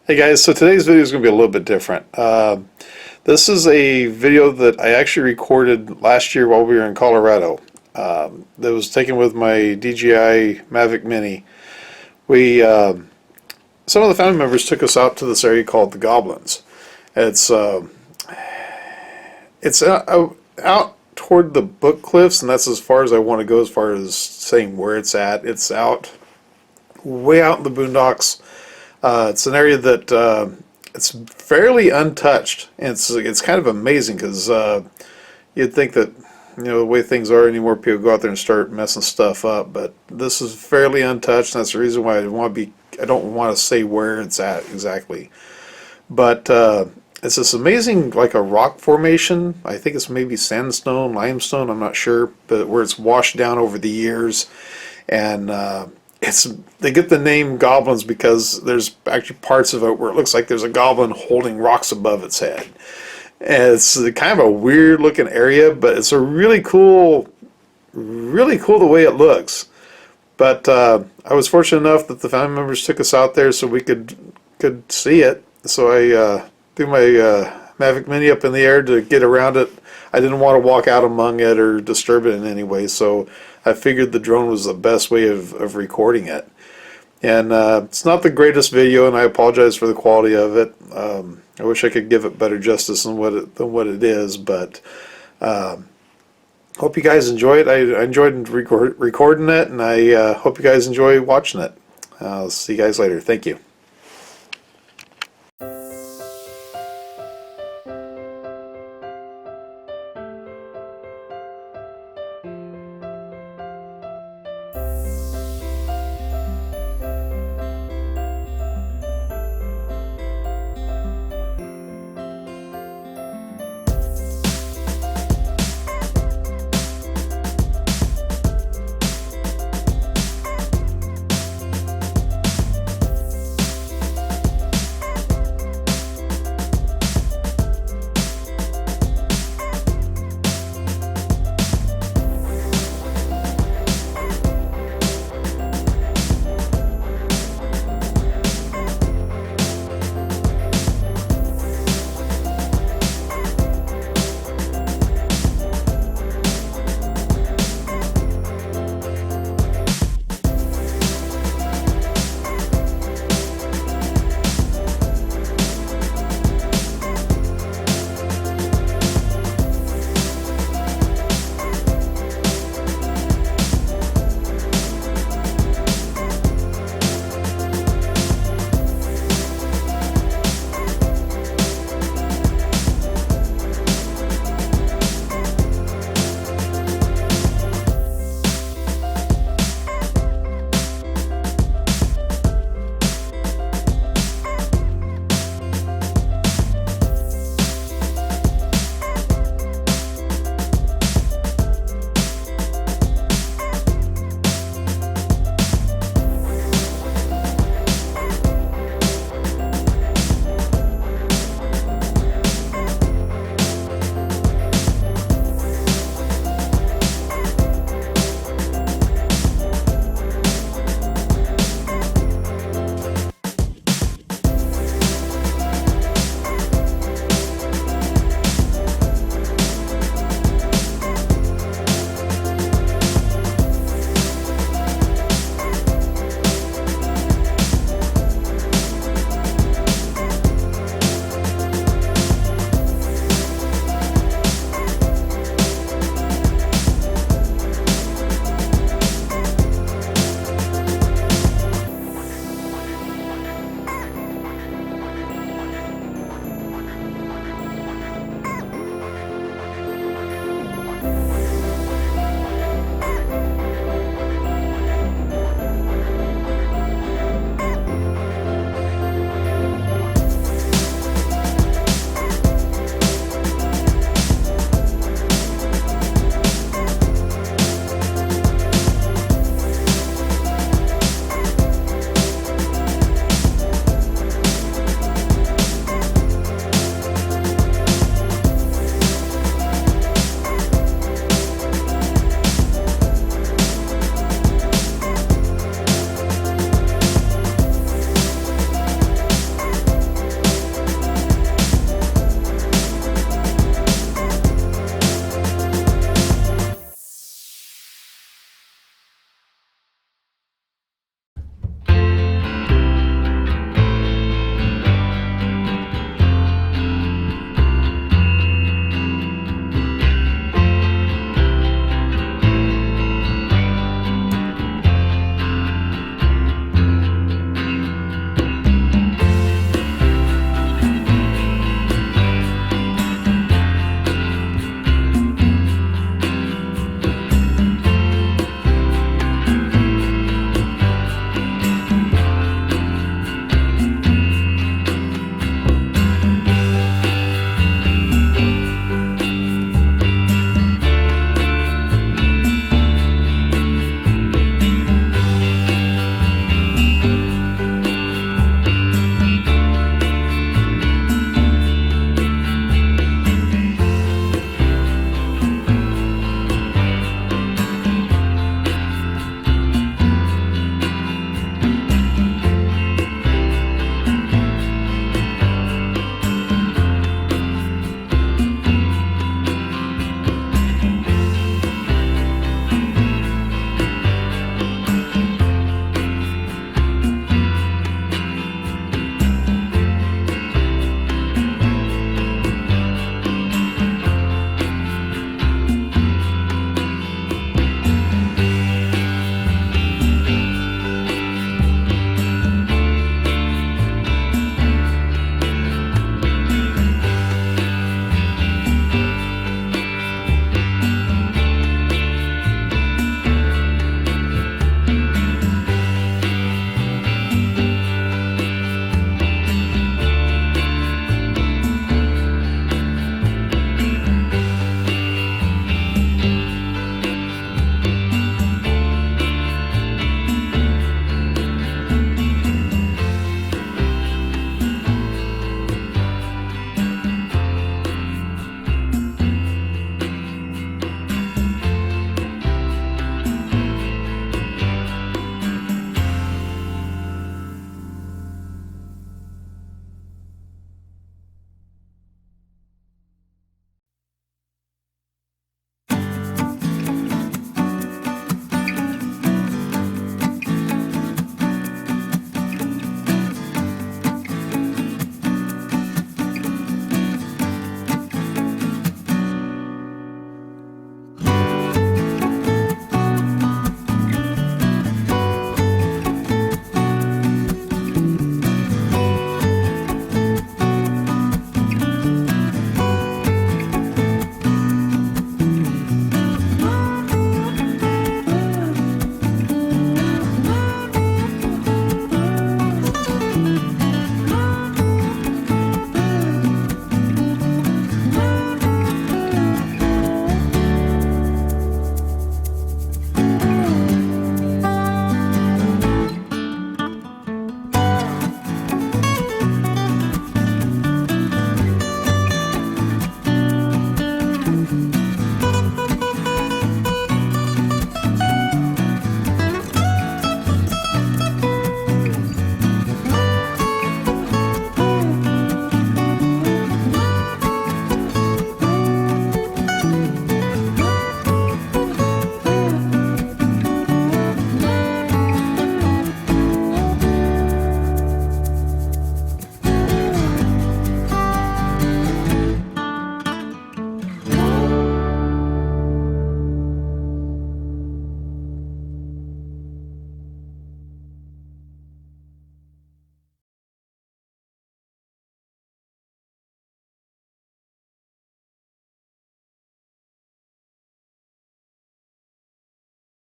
Hey guys, so today's video is going to be a little bit different. This is a video that I actually recorded last year while we were in Colorado. That was taken with my DJI Mavic Mini. Some of the family members took us out to this area called the Goblins. It's out toward the Book Cliffs, and that's as far as I want to go as far as saying where it's at. It's out way out in the boondocks. It's an area that it's fairly untouched, and it's kind of amazing because you'd think that the way things are anymore, people go out there and start messing stuff up. But this is fairly untouched, and that's the reason why I don't want to say where it's at exactly. But it's this amazing, like a rock formation. I think it's maybe sandstone, limestone. I'm not sure, but where it's washed down over the years, and they get the name Goblins because there's actually parts of it where it looks like there's a goblin holding rocks above its head. And it's kind of a weird looking area, but it's a really cool the way it looks. But I was fortunate enough that the family members took us out there so we could see it. So I threw my Mavic Mini up in the air to get around it. I didn't want to walk out among it or disturb it in any way, so I figured the drone was the best way of recording it. And it's not the greatest video, and I apologize for the quality of it. I wish I could give it better justice than what it is, but hope you guys enjoy it. I enjoyed recording it, and I hope you guys enjoy watching it. I'll see you guys later. Thank you.